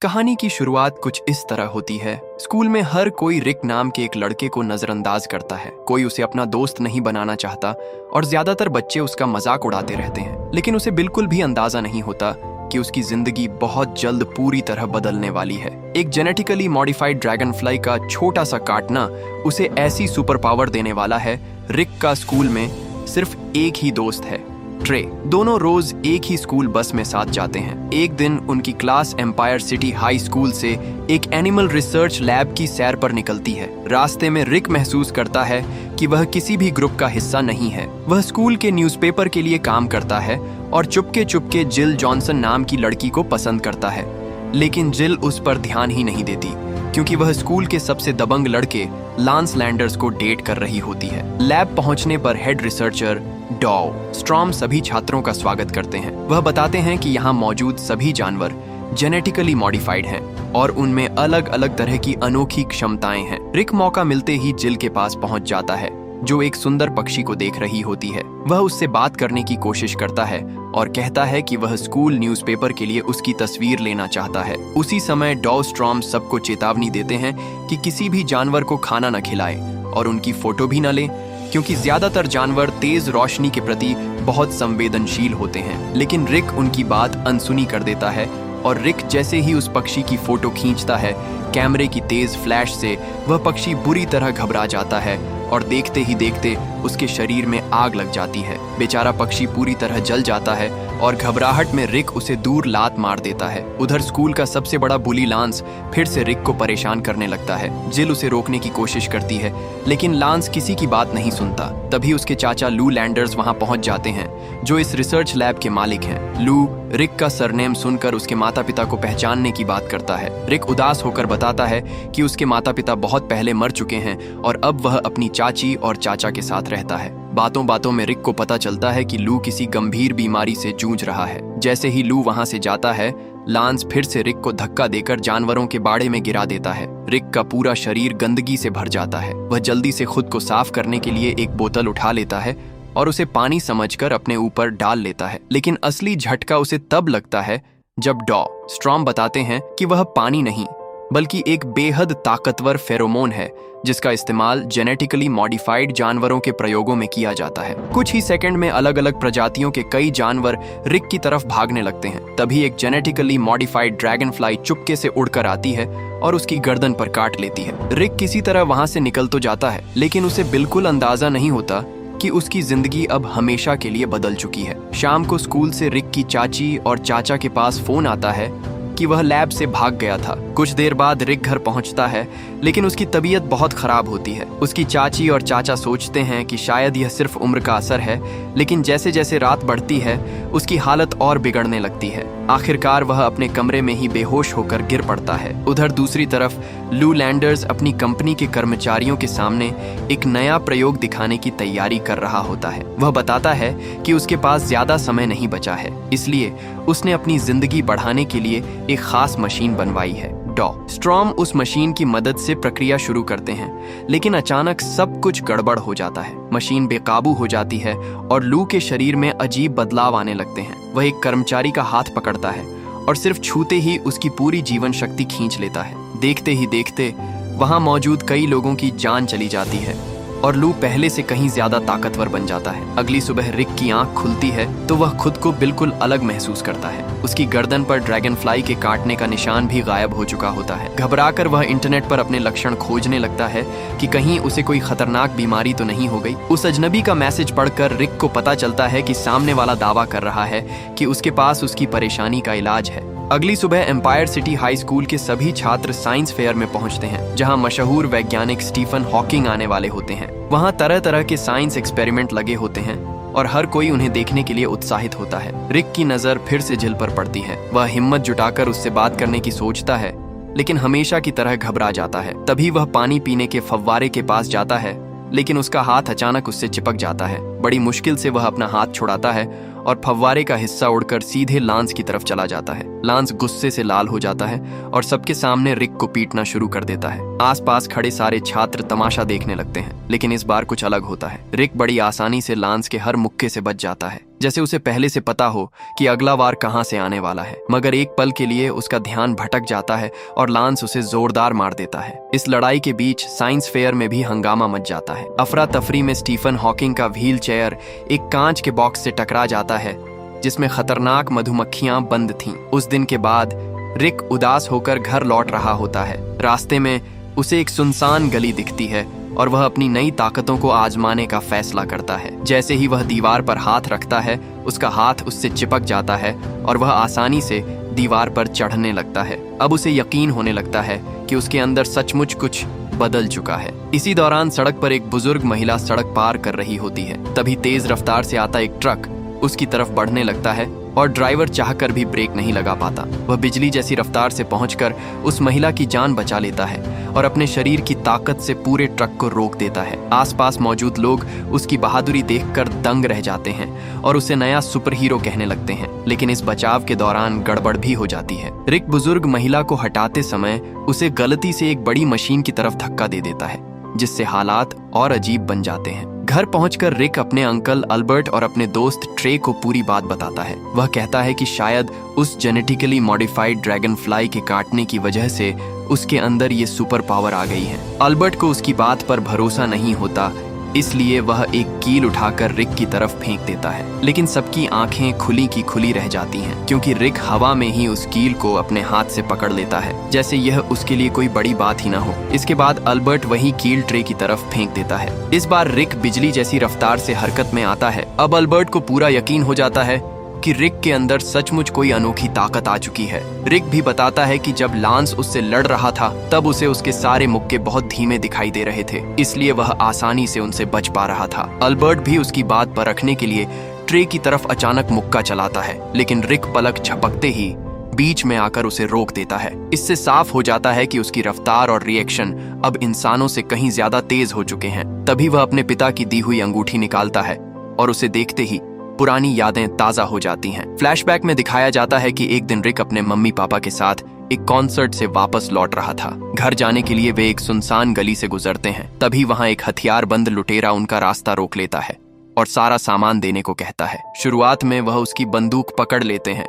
कहानी की शुरुआत कुछ इस तरह होती है। स्कूल में हर कोई रिक नाम के एक लड़के को नजरअंदाज करता है। कोई उसे अपना दोस्त नहीं बनाना चाहता और ज्यादातर बच्चे उसका मजाक उड़ाते रहते हैं। लेकिन उसे बिल्कुल भी अंदाजा नहीं होता कि उसकी जिंदगी बहुत जल्द पूरी तरह बदलने वाली है। एक जेनेटिकली मॉडिफाइड ड्रैगन फ्लाई का छोटा सा काटना उसे ऐसी सुपर पावर देने वाला है। रिक का स्कूल में सिर्फ एक ही दोस्त है, ट्रे। दोनों रोज एक ही स्कूल बस में साथ जाते हैं। एक दिन उनकी class empire city high school से एक एनिमल रिसर्च लैब की सैर पर निकलती है। रास्ते में रिक महसूस करता है कि वह किसी भी ग्रुप का हिस्सा नहीं है। वह स्कूल के न्यूज़पेपर के लिए काम करता है और चुपके चुपके जिल जॉनसन नाम की लड़की को पसंद करता है। लेकिन जिल उस पर ध्यान ही नहीं देती क्योंकि वह स्कूल के सबसे दबंग लड़के लांस लैंडर्स को डेट कर रही होती है। लैब पहुंचने पर हेड रिसर्चर डॉ स्ट्रॉम सभी छात्रों का स्वागत करते हैं। वह बताते हैं कि यहाँ मौजूद सभी जानवर जेनेटिकली मॉडिफाइड हैं और उनमें अलग अलग तरह की अनोखी क्षमताएं हैं। रिक मौका मिलते ही जिल के पास पहुंच जाता है जो एक सुंदर पक्षी को देख रही होती है। वह उससे बात करने की कोशिश करता है और कहता है कि वह स्कूल न्यूज़पेपर के लिए उसकी तस्वीर लेना चाहता है। उसी समय डॉ स्ट्रॉम सबको चेतावनी देते हैं कि किसी भी जानवर को खाना न खिलाए और उनकी फोटो भी न ले क्योंकि ज्यादातर जानवर तेज रोशनी के प्रति बहुत संवेदनशील होते हैं। लेकिन रिक उनकी बात अनसुनी कर देता है और रिक जैसे ही उस पक्षी की फोटो खींचता है, कैमरे की तेज फ्लैश से वह पक्षी बुरी तरह घबरा जाता है और देखते ही देखते उसके शरीर में आग लग जाती है। बेचारा पक्षी पूरी तरह जल जाता है और घबराहट में रिक उसे दूर लात मार देता है। उधर स्कूल का सबसे बड़ा बुली लांस फिर से रिक को परेशान करने लगता है। जिल उसे रोकने की कोशिश करती है लेकिन लांस किसी की बात नहीं सुनता। तभी उसके चाचा लू लैंडर्स वहां पहुंच जाते हैं जो इस रिसर्च लैब के मालिक हैं। लू रिक का सरनेम सुनकर उसके माता पिता को पहचानने की बात करता है। रिक उदास होकर बताता है कि उसके माता पिता बहुत पहले मर चुके हैं और अब वह अपनी चाची और चाचा के साथ रहता है। बातों बातों में रिक को पता चलता है कि लू किसी गंभीर बीमारी से जूझ रहा है। जैसे ही लू वहां से जाता है, लांस फिर से रिक को धक्का देकर जानवरों के बाड़े में गिरा देता है। रिक का पूरा शरीर गंदगी से भर जाता है। वह जल्दी से खुद को साफ करने के लिए एक बोतल उठा लेता है और उसे पानी समझकर अपने ऊपर डाल लेता है। लेकिन असली झटका उसे तब लगता है जब डॉ स्ट्रॉम बताते हैं कि वह पानी नहीं बल्कि एक बेहद ताकतवर फेरोमोन है जिसका इस्तेमाल जेनेटिकली मॉडिफाइड जानवरों के प्रयोगों में किया जाता है। कुछ ही सेकंड में अलग अलग प्रजातियों के कई जानवर रिक की तरफ भागने लगते हैं। तभी एक जेनेटिकली मॉडिफाइड ड्रैगन फ्लाई चुपके से उड़कर आती है और उसकी गर्दन पर काट लेती है। रिक किसी तरह वहां से निकल तो जाता है लेकिन उसे बिल्कुल अंदाजा नहीं होता कि उसकी जिंदगी अब हमेशा के लिए बदल चुकी है। शाम को स्कूल से रिक की चाची और चाचा के पास फोन आता है कि वह लैब से भाग गया था। कुछ देर बाद रिक घर पहुंचता है लेकिन उसकी तबीयत बहुत खराब होती है। उसकी चाची और चाचा सोचते हैं कि शायद यह सिर्फ उम्र का असर है, लेकिन जैसे जैसे रात बढ़ती है उसकी हालत और बिगड़ने लगती है। आखिरकार वह अपने कमरे में ही बेहोश होकर गिर पड़ता है। उधर दूसरी तरफ लू लैंडर्स अपनी कंपनी के कर्मचारियों के सामने एक नया प्रयोग दिखाने की तैयारी कर रहा होता है। वह बताता है कि उसके पास ज्यादा समय नहीं बचा है, इसलिए उसने अपनी जिंदगी बढ़ाने के लिए एक खास मशीन बनवाई है। डॉ स्ट्रॉम उस मशीन की मदद से प्रक्रिया शुरू करते हैं लेकिन अचानक सब कुछ गड़बड़ हो जाता है। मशीन बेकाबू हो जाती है और लू के शरीर में अजीब बदलाव आने लगते हैं। वह एक कर्मचारी का हाथ पकड़ता है और सिर्फ छूते ही उसकी पूरी जीवन शक्ति खींच लेता है। देखते ही देखते वहां मौजूद कई लोगों की जान चली जाती है और लू पहले से कहीं ज्यादा ताकतवर बन जाता है। अगली सुबह रिक की आंख खुलती है तो वह खुद को बिल्कुल अलग महसूस करता है। उसकी गर्दन पर ड्रैगन फ्लाई के काटने का निशान भी गायब हो चुका होता है। घबराकर वह इंटरनेट पर अपने लक्षण खोजने लगता है कि कहीं उसे कोई खतरनाक बीमारी तो नहीं हो गई। उस अजनबी का मैसेज पढ़कर रिक को पता चलता है कि सामने वाला दावा कर रहा है कि उसके पास उसकी परेशानी का इलाज है। अगली सुबह एम्पायर सिटी हाई स्कूल के सभी छात्र साइंस फेयर में पहुंचते हैं जहां मशहूर वैज्ञानिक स्टीफन हॉकिंग आने वाले होते हैं। वहां तरह तरह के साइंस एक्सपेरिमेंट लगे होते हैं और हर कोई उन्हें देखने के लिए उत्साहित होता है। रिक की नजर फिर से जिल पर पड़ती है। वह हिम्मत जुटाकर उससे बात करने की सोचता है लेकिन हमेशा की तरह घबरा जाता है। तभी वह पानी पीने के फव्वारे के पास जाता है लेकिन उसका हाथ अचानक उससे चिपक जाता है। बड़ी मुश्किल से वह अपना हाथ छुड़ाता है और फव्वारे का हिस्सा उड़कर सीधे लांस की तरफ चला जाता है। लांस गुस्से से लाल हो जाता है और सबके सामने रिक को पीटना शुरू कर देता है। आसपास खड़े सारे छात्र तमाशा देखने लगते हैं लेकिन इस बार कुछ अलग होता है। रिक बड़ी आसानी से लांस के हर मुक्के से बच जाता है। जैसे उसे पहले से पता हो कि अगला वार कहां से आने वाला है। मगर एक पल के लिए उसका ध्यान भटक जाता है और लांस उसे जोरदार मार देता है। इस लड़ाई के बीच साइंस फेयर में भी हंगामा मच जाता है। अफरा तफरी में स्टीफन हॉकिंग का व्हील चेयर एक कांच के बॉक्स से टकरा जाता है जिसमें खतरनाक मधुमक्खियां बंद थीं। उस दिन के बाद रिक उदास होकर घर लौट रहा होता है। रास्ते में उसे एक सुनसान गली दिखती है और वह अपनी नई ताकतों को आजमाने का फैसला करता है। जैसे ही वह दीवार पर हाथ रखता है, उसका हाथ उससे चिपक जाता है और वह आसानी से दीवार पर चढ़ने लगता है। अब उसे यकीन होने लगता है कि उसके अंदर सचमुच कुछ बदल चुका है। इसी दौरान सड़क पर एक बुजुर्ग महिला सड़क पार कर रही होती है। तभी तेज रफ्तार से आता एक ट्रक उसकी तरफ बढ़ने लगता है और ड्राइवर चाहकर भी ब्रेक नहीं लगा पाता। वह बिजली जैसी रफ्तार से पहुंचकर उस महिला की जान बचा लेता है और अपने शरीर की ताकत से पूरे ट्रक को रोक देता है। आसपास मौजूद लोग उसकी बहादुरी देखकर दंग रह जाते हैं और उसे नया सुपर हीरो कहने लगते हैं। लेकिन इस बचाव के दौरान गड़बड़ भी हो जाती है। रिक बुजुर्ग महिला को हटाते समय उसे गलती से एक बड़ी मशीन की तरफ धक्का दे देता है, जिससे हालात और अजीब बन जाते हैं। घर पहुंचकर रिक अपने अंकल अल्बर्ट और अपने दोस्त ट्रे को पूरी बात बताता है। वह कहता है कि शायद उस जेनेटिकली मॉडिफाइड ड्रैगन फ्लाई के काटने की वजह से उसके अंदर ये सुपर पावर आ गई है। अल्बर्ट को उसकी बात पर भरोसा नहीं होता, इसलिए वह एक कील उठाकर रिक की तरफ फेंक देता है। लेकिन सबकी आंखें खुली की खुली रह जाती हैं, क्योंकि रिक हवा में ही उस कील को अपने हाथ से पकड़ लेता है, जैसे यह उसके लिए कोई बड़ी बात ही ना हो। इसके बाद अल्बर्ट वही कील ट्रे की तरफ फेंक देता है। इस बार रिक बिजली जैसी रफ्तार से हरकत में आता है। अब अल्बर्ट को पूरा यकीन हो जाता है कि रिक के अंदर सचमुच कोई अनोखी ताकत आ चुकी है। रिक भी बताता है कि जब लांस उससे लड़ रहा था तब उसे उसके सारे मुक्के बहुत धीमे दिखाई दे रहे थे, इसलिए वह आसानी से उनसे बच पा रहा था। अल्बर्ट भी उसकी बात पर रखने के लिए ट्रे की तरफ अचानक मुक्का चलाता है, लेकिन रिक पलक झपकते ही बीच में आकर उसे रोक देता है। इससे साफ हो जाता है कि उसकी रफ्तार और रिएक्शन अब इंसानों से कहीं ज्यादा तेज हो चुके हैं। तभी वह अपने पिता की दी हुई अंगूठी निकालता है और उसे देखते ही पुरानी यादें ताजा हो जाती हैं। फ्लैशबैक में दिखाया जाता है कि एक दिन रिक अपने मम्मी पापा के साथ एक कॉन्सर्ट से वापस लौट रहा था। घर जाने के लिए वे एक सुनसान गली से गुजरते हैं। तभी वहां एक हथियारबंद लुटेरा उनका रास्ता रोक लेता है और सारा सामान देने को कहता है। शुरुआत में वह उसकी बंदूक पकड़ लेते हैं,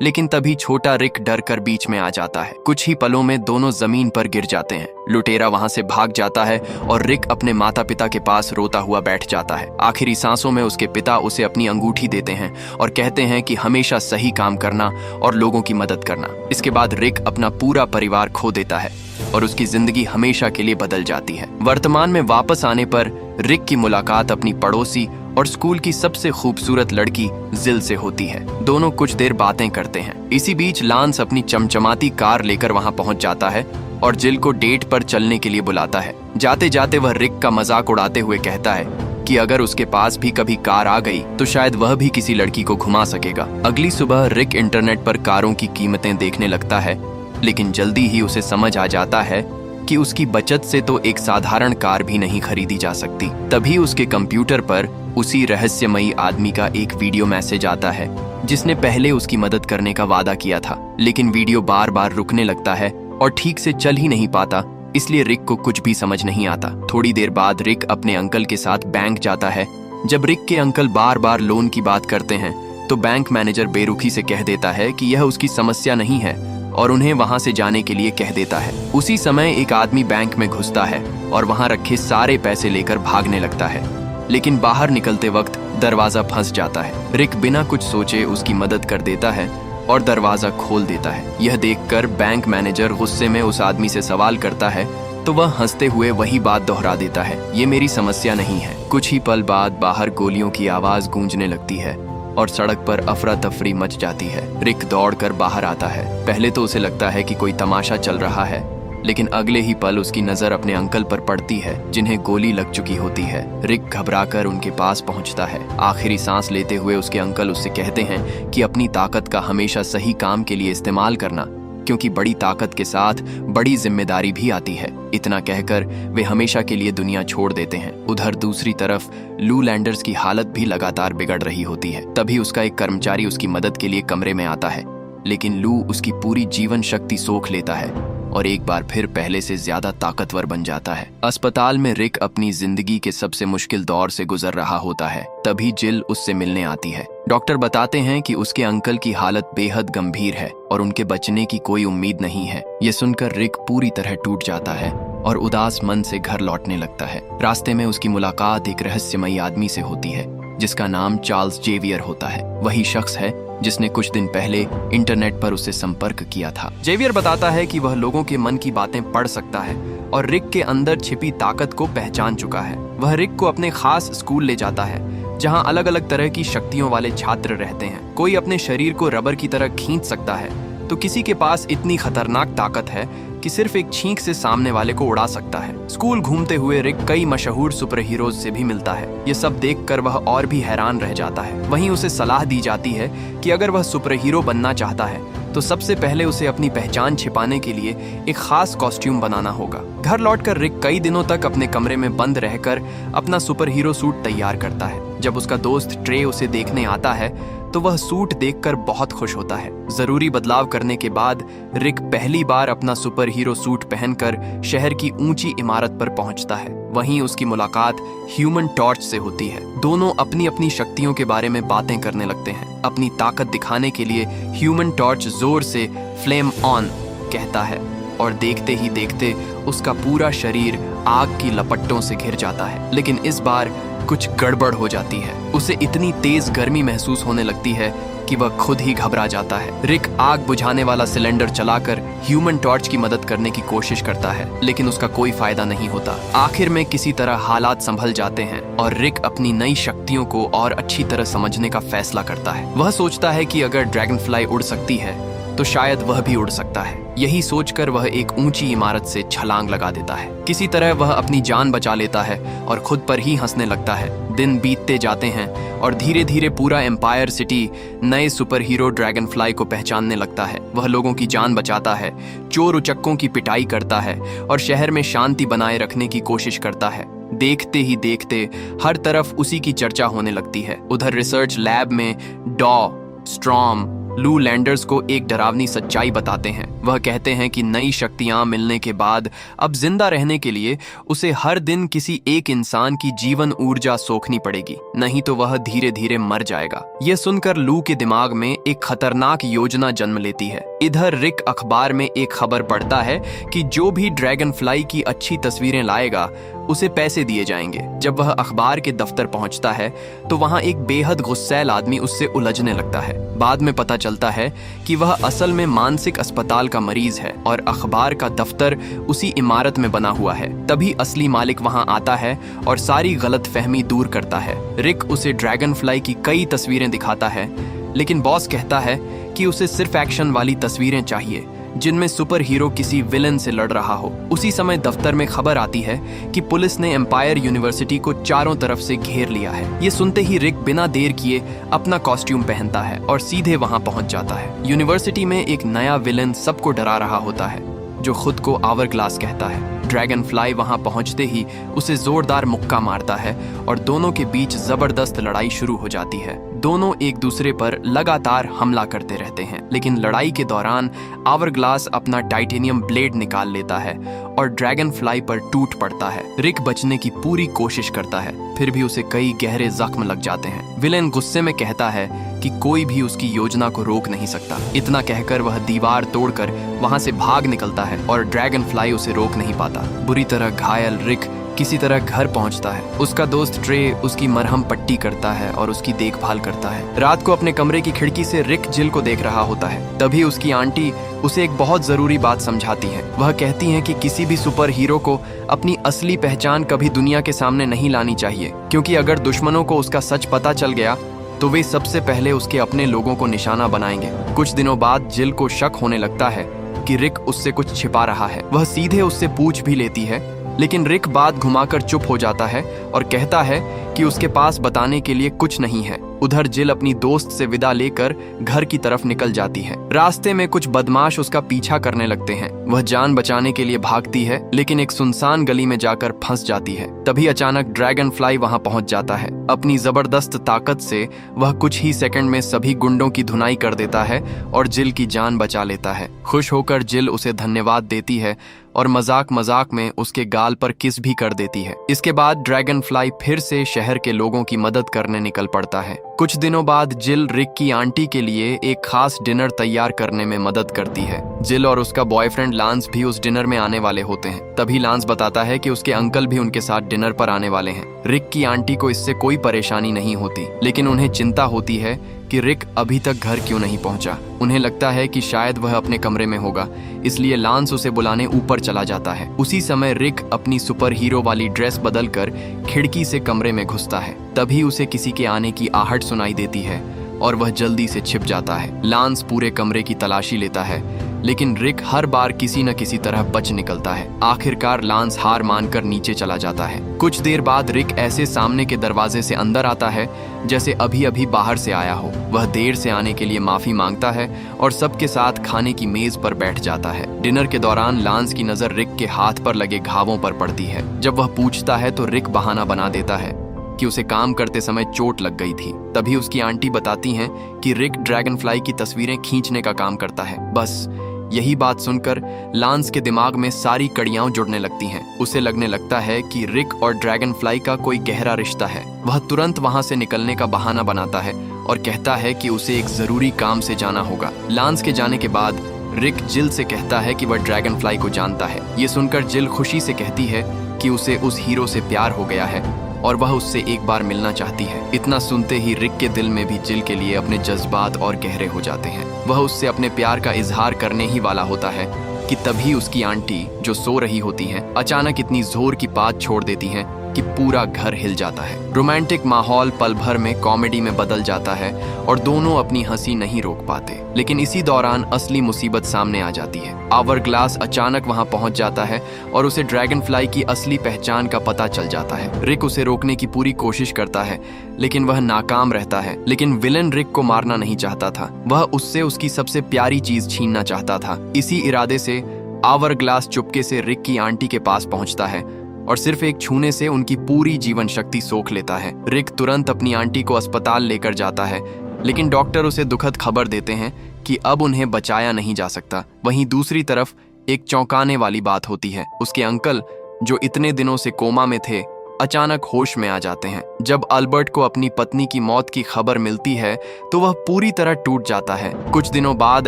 लेकिन तभी छोटा रिक डर कर बीच में आ जाता है। कुछ ही पलों में दोनों जमीन पर गिर जाते हैं। लुटेरा वहां से भाग जाता है और रिक अपने माता पिता के पास रोता हुआ बैठ जाता है। आखिरी सांसों में उसके पिता उसे अपनी अंगूठी देते हैं और कहते हैं कि हमेशा सही काम करना और लोगों की मदद करना। इसके बाद रिक अपना पूरा परिवार खो देता है और उसकी जिंदगी हमेशा के लिए बदल जाती है। वर्तमान में वापस आने पर रिक की मुलाकात अपनी पड़ोसी और स्कूल की सबसे खूबसूरत लड़की जिल से होती है। दोनों कुछ देर बातें करते हैं। इसी बीच लांस अपनी चमचमाती कार लेकर वहां पहुंच जाता है और जिल को डेट पर चलने के लिए बुलाता है। जाते जाते वह रिक का मजाक उड़ाते हुए कहता है कि अगर उसके पास भी कभी कार आ गई तो शायद वह भी किसी लड़की को घुमा सकेगा। अगली सुबह रिक इंटरनेट पर कारों की कीमतें देखने लगता है, लेकिन जल्दी ही उसे समझ आ जाता है कि उसकी बचत से तो एक साधारण कार भी नहीं खरीदी जा सकती। तभी उसके कंप्यूटर पर उसी रहस्यमयी आदमी का एक वीडियो मैसेज आता है, जिसने पहले उसकी मदद करने का वादा किया था। लेकिन वीडियो बार बार रुकने लगता है और ठीक से चल ही नहीं पाता, इसलिए रिक को कुछ भी समझ नहीं आता। थोड़ी देर बाद रिक अपने अंकल के साथ बैंक जाता है। जब रिक के अंकल बार बार लोन की बात करते हैं तो बैंक मैनेजर बेरुखी से कह देता है कि यह उसकी समस्या नहीं है और उन्हें वहां से जाने के लिए कह देता है। उसी समय एक आदमी बैंक में घुसता है और वहां रखे सारे पैसे लेकर भागने लगता है, लेकिन बाहर निकलते वक्त दरवाजा फंस जाता है। रिक बिना कुछ सोचे उसकी मदद कर देता है और दरवाजा खोल देता है। यह देखकर बैंक मैनेजर गुस्से में उस आदमी से सवाल करता है तो वह हंसते हुए वही बात दोहरा देता है, ये मेरी समस्या नहीं है। कुछ ही पल बाद बाहर गोलियों की आवाज गूंजने लगती है और सड़क पर अफरा तफरी मच जाती है। रिक दौड़कर बाहर आता है। पहले तो उसे लगता है कि कोई तमाशा चल रहा है, लेकिन अगले ही पल उसकी नजर अपने अंकल पर पड़ती है, जिन्हें गोली लग चुकी होती है। रिक घबराकर उनके पास पहुंचता है। आखिरी सांस लेते हुए उसके अंकल उससे कहते हैं कि अपनी ताकत का हमेशा सही काम के लिए इस्तेमाल करना, क्योंकि बड़ी ताकत के साथ बड़ी जिम्मेदारी भी आती है। इतना कहकर वे हमेशा के लिए दुनिया छोड़ देते हैं। उधर दूसरी तरफ लू लैंडर्स की हालत भी लगातार बिगड़ रही होती है। तभी उसका एक कर्मचारी उसकी मदद के लिए कमरे में आता है, लेकिन लू उसकी पूरी जीवन शक्ति सोख लेता है और एक बार फिर पहले से ज्यादा ताकतवर बन जाता है। अस्पताल में रिक अपनी जिंदगी के सबसे मुश्किल दौर से गुजर रहा होता है, तभी जिल उससे मिलने आती है। डॉक्टर बताते हैं कि उसके अंकल की हालत बेहद गंभीर है और उनके बचने की कोई उम्मीद नहीं है। ये सुनकर रिक पूरी तरह टूट जाता है और उदास मन से घर लौटने लगता है। रास्ते में उसकी मुलाकात एक रहस्यमयी आदमी से होती है जिसका नाम चार्ल्स जेवियर होता है। वही शख्स है जिसने कुछ दिन पहले इंटरनेट पर उससे संपर्क किया था। जेवियर बताता है कि वह लोगों के मन की बातें पढ़ सकता है और रिक के अंदर छिपी ताकत को पहचान चुका है। वह रिक को अपने खास स्कूल ले जाता है जहां अलग अलग तरह की शक्तियों वाले छात्र रहते हैं। कोई अपने शरीर को रबर की तरह खींच सकता है तो किसी के पास इतनी खतरनाक ताकत है कि सिर्फ एक छींक से सामने वाले को उड़ा सकता है। स्कूल घूमते हुए रिक कई मशहूर सुपर हीरोज से भी मिलता है। ये सब देखकर वह और भी हैरान रह जाता है। वहीं उसे सलाह दी जाती है कि अगर वह सुपर हीरो बनना चाहता है तो सबसे पहले उसे अपनी पहचान छिपाने के लिए एक खास कॉस्ट्यूम बनाना होगा। घर लौटकर रिक कई दिनों तक अपने कमरे में बंद रहकर अपना सुपर हीरो सूट तैयार करता है। जब उसका दोस्त ट्रे उसे देखने आता है तो वह सूट देखकर बहुत खुश होता है। जरूरी बदलाव करने के बाद रिक पहली बार अपना सुपर हीरो सूट पहनकर शहर की ऊंची इमारत पर पहुंचता है। वहीं उसकी मुलाकात ह्यूमन टॉर्च से होती है। दोनों अपनी अपनी शक्तियों के बारे में बातें करने लगते हैं। अपनी ताकत दिखाने के लिए ह्यूमन टॉर्च जोर से फ्लेम ऑन कहता है और देखते ही देखते उसका पूरा शरीर आग की लपटों से घिर जाता है। लेकिन इस बार कुछ गड़बड़ हो जाती है। उसे इतनी तेज गर्मी महसूस होने लगती है कि वह खुद ही घबरा जाता है। रिक आग बुझाने वाला सिलेंडर चलाकर ह्यूमन टॉर्च की मदद करने की कोशिश करता है, लेकिन उसका कोई फायदा नहीं होता। आखिर में किसी तरह हालात संभल जाते हैं और रिक अपनी नई शक्तियों को और अच्छी तरह समझने का फैसला करता है। वह सोचता है कि अगर ड्रैगनफ्लाई उड़ सकती है तो शायद वह भी उड़ सकता है। यही सोचकर वह एक ऊंची इमारत से छलांग लगा देता है। किसी तरह वह अपनी जान बचा लेता है और खुद पर ही हंसने लगता है। दिन बीतते जाते हैं और धीरे धीरे पूरा एम्पायर सिटी नए सुपर हीरो ड्रैगनफ्लाई को पहचानने लगता है। वह लोगों की जान बचाता है, चोर उचक्कों की पिटाई करता है और शहर में शांति बनाए रखने की कोशिश करता है। देखते ही देखते हर तरफ उसी की चर्चा होने लगती है। उधर रिसर्च लैब में डॉ, स्ट्रॉम, लू लैंडर्स को एक डरावनी सच्चाई बताते हैं। वह कहते हैं कि नई शक्तियां मिलने के बाद अब जिंदा रहने के लिए उसे हर दिन किसी एक इंसान की जीवन ऊर्जा सोखनी पड़ेगी, नहीं तो वह धीरे धीरे मर जाएगा। यह सुनकर लू के दिमाग में एक खतरनाक योजना जन्म लेती है। इधर रिक अखबार में एक खबर पढ़ता है कि जो भी ड्रैगनफ्लाई की अच्छी तस्वीरें लाएगा उसे पैसे दिए जाएंगे। जब वह अखबार के दफ्तर पहुंचता है तो वहां एक बेहद गुस्सैल आदमी उससे उलझने लगता है। बाद में पता चलता है कि वह असल में मानसिक अस्पताल का मरीज है और अखबार का दफ्तर उसी इमारत में बना हुआ है। तभी असली मालिक वहां आता है और सारी गलतफहमी दूर करता है। रिक उसे ड्रैगनफ्लाई की कई तस्वीरें दिखाता है, लेकिन बॉस कहता है कि उसे सिर्फ एक्शन वाली तस्वीरें चाहिए जिनमें सुपर हीरो किसी विलन से लड़ रहा हो। उसी समय दफ्तर में खबर आती है कि पुलिस ने एम्पायर यूनिवर्सिटी को चारों तरफ से घेर लिया है। ये सुनते ही रिक बिना देर किए अपना कॉस्ट्यूम पहनता है और सीधे वहां पहुंच जाता है। यूनिवर्सिटी में एक नया विलन सबको डरा रहा होता है जो खुद को आवरग्लास कहता है। ड्रैगनफ्लाई वहां पहुंचते ही उसे जोरदार मुक्का मारता है और दोनों के बीच जबरदस्त लड़ाई शुरू हो जाती है। दोनों एक दूसरे पर लगातार हमला करते रहते हैं, लेकिन लड़ाई के दौरान आवरग्लास अपना टाइटेनियम ब्लेड निकाल लेता है और ड्रैगनफ्लाई पर टूट पड़ता है। रिक बचने की पूरी कोशिश करता है, फिर भी उसे कई गहरे जख्म लग जाते हैं। विलेन गुस्से में कहता है कि कोई भी उसकी योजना को रोक नहीं सकता। इतना कहकर वह दीवार तोड़कर वहां से भाग निकलता है और ड्रैगनफ्लाई उसे रोक नहीं पाता। बुरी तरह घायल रिक किसी तरह घर पहुंचता है। उसका दोस्त ट्रे उसकी मरहम पट्टी करता है और उसकी देखभाल करता है। रात को अपने कमरे की खिड़की से रिक जिल को देख रहा होता है। तभी उसकी आंटी उसे एक बहुत जरूरी बात समझाती है। वह कहती हैं कि किसी भी सुपर हीरो को अपनी असली पहचान कभी दुनिया के सामने नहीं लानी चाहिए, क्योंकि अगर दुश्मनों को उसका सच पता चल गया तो वे सबसे पहले उसके अपने लोगों को निशाना बनाएंगे। कुछ दिनों बाद जिल को शक होने लगता है कि रिक उससे कुछ छिपा रहा है। वह सीधे उससे पूछ भी लेती है, लेकिन रिक बात घुमाकर चुप हो जाता है और कहता है कि उसके पास बताने के लिए कुछ नहीं है। उधर जिल अपनी दोस्त से विदा लेकर घर की तरफ निकल जाती है। रास्ते में कुछ बदमाश उसका पीछा करने लगते हैं। वह जान बचाने के लिए भागती है, लेकिन एक सुनसान गली में जाकर फंस जाती है। तभी अचानक ड्रैगन फ्लाई वहां पहुंच जाता है। अपनी जबरदस्त ताकत से वह कुछ ही सेकंड में सभी गुंडों की धुनाई कर देता है और जिल की जान बचा लेता है। खुश होकर जिल उसे धन्यवाद देती है और मजाक मजाक में उसके गाल पर किस भी कर देती है। इसके बाद ड्रैगन फ्लाई फिर से शहर के लोगों की मदद करने निकल पड़ता है। कुछ दिनों बाद जिल रिक की आंटी के लिए एक खास डिनर तैयार करने में मदद करती है। जिल और उसका बॉयफ्रेंड लांस भी उस डिनर में आने वाले होते हैं। तभी लांस बताता है कि उसके अंकल भी उनके साथ डिनर पर आने वाले हैं। रिक की आंटी को इससे कोई परेशानी नहीं होती, लेकिन उन्हें चिंता होती है कि रिक अभी तक घर क्यों नहीं पहुंचा। उन्हें लगता है कि शायद वह अपने कमरे में होगा, इसलिए लांस उसे बुलाने ऊपर चला जाता है। उसी समय रिक अपनी सुपर हीरो वाली ड्रेस बदलकर खिड़की से कमरे में घुसता है। तभी उसे किसी के आने की आहट सुनाई देती है और वह जल्दी से छिप जाता है। लांस पूरे कमरे की तलाशी लेता है, लेकिन रिक हर बार किसी न किसी तरह बच निकलता है। आखिरकार लांस हार मानकर नीचे चला जाता है। कुछ देर बाद रिक ऐसे सामने के दरवाजे से अंदर आता है जैसे अभी अभी बाहर से आया हो। वह देर से आने के लिए माफी मांगता है और सबके साथ खाने की मेज पर बैठ जाता है। डिनर के दौरान लांस की नजर रिक के हाथ पर लगे घावों पर पड़ती है। जब वह पूछता है तो रिक बहाना बना देता है कि उसे काम करते समय चोट लग गई थी। तभी उसकी आंटी बताती हैं कि रिक ड्रैगन फ्लाई की तस्वीरें खींचने का काम करता है। बस यही बात सुनकर लांस के दिमाग में सारी कड़ियां जुड़ने लगती हैं। उसे लगने लगता है कि रिक और ड्रैगन फ्लाई का कोई गहरा रिश्ता है। वह तुरंत वहां से निकलने का बहाना बनाता है और कहता है कि उसे एक जरूरी काम से जाना होगा। लांस के जाने के बाद रिक जिल से कहता है कि वह ड्रैगन फ्लाई को जानता है। ये सुनकर जिल खुशी से कहती है कि उसे उस हीरो से प्यार हो गया है और वह उससे एक बार मिलना चाहती है। इतना सुनते ही रिक के दिल में भी जिल के लिए अपने जज्बात और गहरे हो जाते हैं। वह उससे अपने प्यार का इजहार करने ही वाला होता है कि तभी उसकी आंटी, जो सो रही होती हैं, अचानक इतनी जोर की बात छोड़ देती हैं कि पूरा घर हिल जाता है। रोमांटिक माहौल पल भर में कॉमेडी में बदल जाता है और दोनों अपनी हंसी नहीं रोक पाते। लेकिन इसी दौरान असली मुसीबत सामने आ जाती है। आवरग्लास अचानक वहां पहुंच जाता है और उसे ड्रैगन फ्लाई की असली पहचान का पता चल जाता है। रिक उसे रोकने की पूरी कोशिश करता है, लेकिन वह नाकाम रहता है। लेकिन विलन रिक को मारना नहीं चाहता था, वह उससे उसकी सबसे प्यारी चीज छीनना चाहता था। इसी इरादे से आवरग्लास चुपके से रिक की आंटी के पास पहुंचता है और सिर्फ एक छूने से उनकी पूरी जीवन शक्ति सोख लेता है। रिक तुरंत अपनी आंटी को अस्पताल लेकर जाता है, लेकिन डॉक्टर उसे दुखद खबर देते हैं कि अब उन्हें बचाया नहीं जा सकता। वहीं दूसरी तरफ एक चौंकाने वाली बात होती है। उसके अंकल, जो इतने दिनों से कोमा में थे, अचानक होश में आ जाते हैं। जब अल्बर्ट को अपनी पत्नी की मौत की खबर मिलती है तो वह पूरी तरह टूट जाता है। कुछ दिनों बाद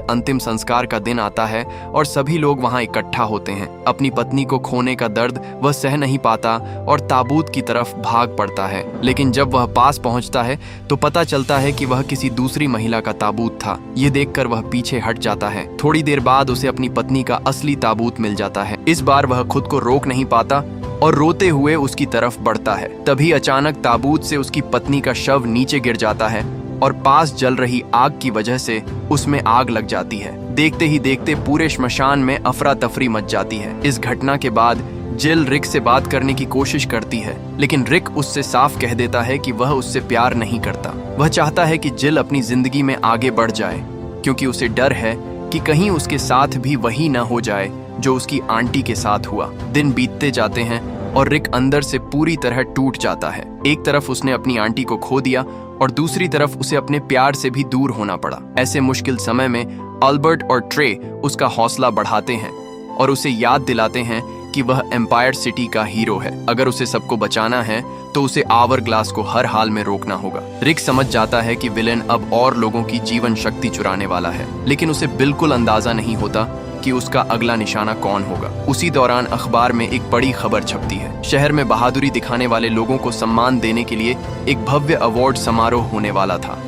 अंतिम संस्कार का दिन आता है और सभी लोग वहां इकट्ठा होते हैं। अपनी पत्नी को खोने का दर्द वह सह नहीं पाता और ताबूत की तरफ भाग पड़ता है। लेकिन जब वह पास पहुंचता है तो पता चलता है कि वह किसी दूसरी महिला का ताबूत था। ये देखकर वह पीछे हट जाता है। थोड़ी देर बाद उसे अपनी पत्नी का असली ताबूत मिल जाता है। इस बार वह खुद को रोक नहीं पाता और रोते हुए उसकी तरफ बढ़ता है। तभी अचानक ताबूत से उसकी पत्नी का शव नीचे गिर जाता है और पास जल रही आग की वजह से उसमें आग लग जाती है। देखते ही देखते पूरे श्मशान में अफरा तफरी मच जाती है। इस घटना के बाद जिल रिक से बात करने की कोशिश करती है, लेकिन रिक उससे साफ कह देता है कि वह उससे प्यार नहीं करता। वह चाहता है कि जिल अपनी जिंदगी में आगे बढ़ जाए, क्योंकि उसे डर है कि कहीं उसके साथ भी वही न हो जाए जो उसकी आंटी के साथ हुआ। दिन बीतते जाते हैं और रिक अंदर से पूरी तरह टूट जाता है। एक तरफ उसने अपनी आंटी को खो दिया और दूसरी तरफ उसे अपने प्यार से भी दूर होना पड़ा। ऐसे मुश्किल समय में अल्बर्ट और ट्रे उसका हौसला बढ़ाते हैं और उसे याद दिलाते हैं कि वह एम्पायर सिटी का हीरो है। अगर उसे सबको बचाना है तो उसे आवरग्लास को हर हाल में रोकना होगा। रिक समझ जाता है कि विलेन अब और लोगों की जीवन शक्ति चुराने वाला है, लेकिन उसे बिल्कुल अंदाजा नहीं होता कि उसका अगला निशाना कौन होगा। उसी दौरान अखबार में एक बड़ी खबर छपती है। शहर में बहादुरी दिखाने वाले लोगों को सम्मान देने के लिए एक भव्य अवार्ड समारोह होने वाला था,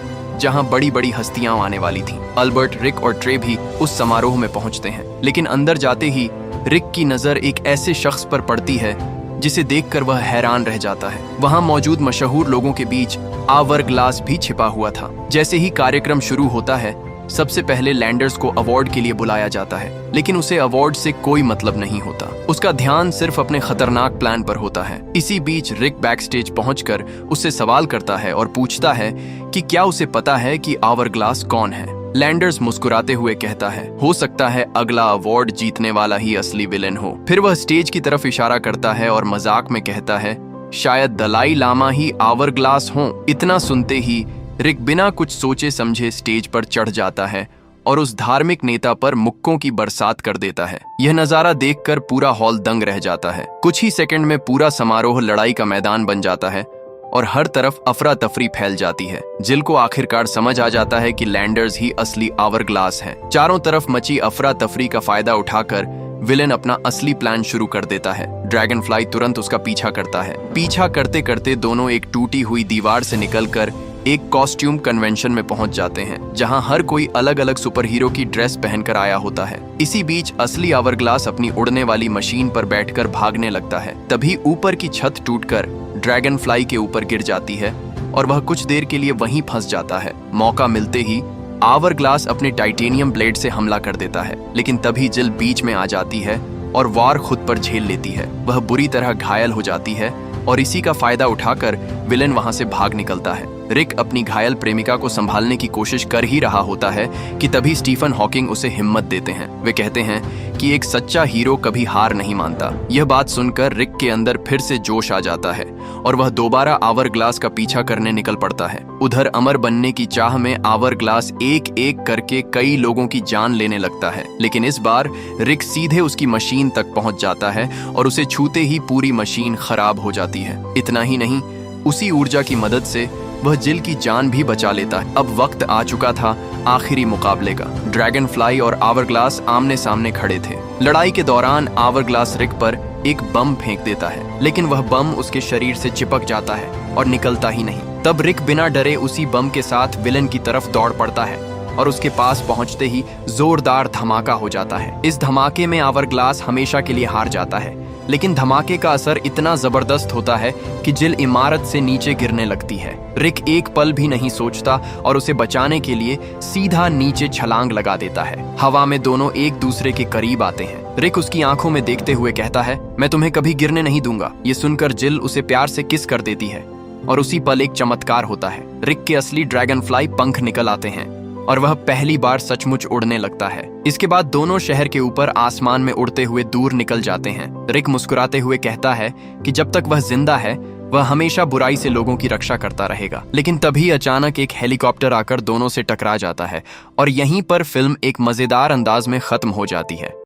जहां बड़ी बड़ी हस्तियां आने वाली थीं। अल्बर्ट, रिक और ट्रे भी उस समारोह में पहुंचते हैं, लेकिन अंदर जाते ही रिक की नजर एक ऐसे शख्स पर पड़ती है जिसे देखकर वह हैरान रह जाता है। वहां मौजूद मशहूर लोगों के बीच आवरग्लास भी छिपा हुआ था। जैसे ही कार्यक्रम शुरू होता है, सबसे पहले लैंडर्स को अवार्ड के लिए बुलाया जाता है, लेकिन उसे अवार्ड से कोई मतलब नहीं होता। उसका ध्यान सिर्फ अपने खतरनाक प्लान पर होता है। इसी बीच रिक बैक स्टेज पहुंचकर उससे सवाल करता है और पूछता है कि क्या उसे पता है कि आवरग्लास कौन है। लैंडर्स मुस्कुराते हुए कहता है, हो सकता है अगला अवार्ड जीतने वाला ही असली विलेन हो। फिर वह स्टेज की तरफ इशारा करता है और मजाक में कहता है, शायद दलाई लामा ही आवरग्लास हो। इतना सुनते ही रिक बिना कुछ सोचे समझे स्टेज पर चढ़ जाता है और उस धार्मिक नेता पर मुक्कों की बरसात कर देता है। यह नजारा देखकर पूरा हॉल दंग रह जाता है। कुछ ही सेकंड में पूरा समारोह लड़ाई का मैदान बन जाता है और हर तरफ अफरा तफरी फैल जाती है। जिल को आखिरकार समझ आ जाता है कि लैंडर्स ही असली आवरग्लास है। चारों तरफ मची अफरा तफरी का फायदा उठाकर विलेन अपना असली प्लान शुरू कर देता है। ड्रैगनफ्लाई तुरंत उसका पीछा करता है। पीछा करते करते दोनों एक टूटी हुई दीवार से निकलकर एक कॉस्ट्यूम कन्वेंशन में पहुंच जाते हैं, जहां हर कोई अलग अलग सुपर हीरो की ड्रेस पहनकर आया होता है। इसी बीच असली आवरग्लास अपनी उड़ने वाली मशीन पर बैठकर भागने लगता है। तभी ऊपर की छत टूटकर ड्रैगनफ्लाई के ऊपर गिर जाती है और वह कुछ देर के लिए वहीं फंस जाता है। मौका मिलते ही आवरग्लास अपने टाइटेनियम ब्लेड से हमला कर देता है, लेकिन तभी जिल बीच में आ जाती है और वार खुद पर झेल लेती है। वह बुरी तरह घायल हो जाती है और इसी का फायदा उठाकर विलेन वहां से भाग निकलता है। रिक अपनी घायल प्रेमिका को संभालने की कोशिश कर ही रहा होता है कि तभी स्टीफन हॉकिंग उसे हिम्मत देते हैं। वे कहते हैं कि एक सच्चा हीरो कभी हार नहीं मानता। यह बात सुनकर रिक के अंदर फिर से जोश आ जाता है और वह दोबारा आवरग्लास का पीछा करने निकल पड़ता है। उधर अमर बनने की चाह में आवरग्लास एक एक करके कई लोगों की जान लेने लगता है, लेकिन इस बार रिक सीधे उसकी मशीन तक पहुंच जाता है और उसे छूते ही पूरी मशीन खराब हो जाती है। इतना ही नहीं, उसी ऊर्जा की मदद से वह जिल की जान भी बचा लेता है। अब वक्त आ चुका था आखिरी मुकाबले का। ड्रैगनफ्लाई और आवरग्लास आमने सामने खड़े थे। लड़ाई के दौरान आवरग्लास रिक पर एक बम फेंक देता है, लेकिन वह बम उसके शरीर से चिपक जाता है और निकलता ही नहीं। तब रिक बिना डरे उसी बम के साथ विलेन की तरफ दौड़ पड़ता है और उसके पास पहुंचते ही जोरदार धमाका हो जाता है। इस धमाके में आवरग्लास हमेशा के लिए हार जाता है, लेकिन धमाके का असर इतना जबरदस्त होता है कि जिल इमारत से नीचे गिरने लगती है। रिक एक पल भी नहीं सोचता और उसे बचाने के लिए सीधा नीचे छलांग लगा देता है। हवा में दोनों एक दूसरे के करीब आते हैं। रिक उसकी आंखों में देखते हुए कहता है, मैं तुम्हें कभी गिरने नहीं दूंगा। ये सुनकर जिल उसे प्यार से किस कर देती है और उसी पल एक चमत्कार होता है। रिक के असली ड्रैगनफ्लाई पंख निकल आते हैं और वह पहली बार सचमुच उड़ने लगता है। इसके बाद दोनों शहर के ऊपर आसमान में उड़ते हुए दूर निकल जाते हैं। रिक मुस्कुराते हुए कहता है कि जब तक वह जिंदा है वह हमेशा बुराई से लोगों की रक्षा करता रहेगा। लेकिन तभी अचानक एक हेलीकॉप्टर आकर दोनों से टकरा जाता है और यहीं पर फिल्म एक मजेदार अंदाज में खत्म हो जाती है।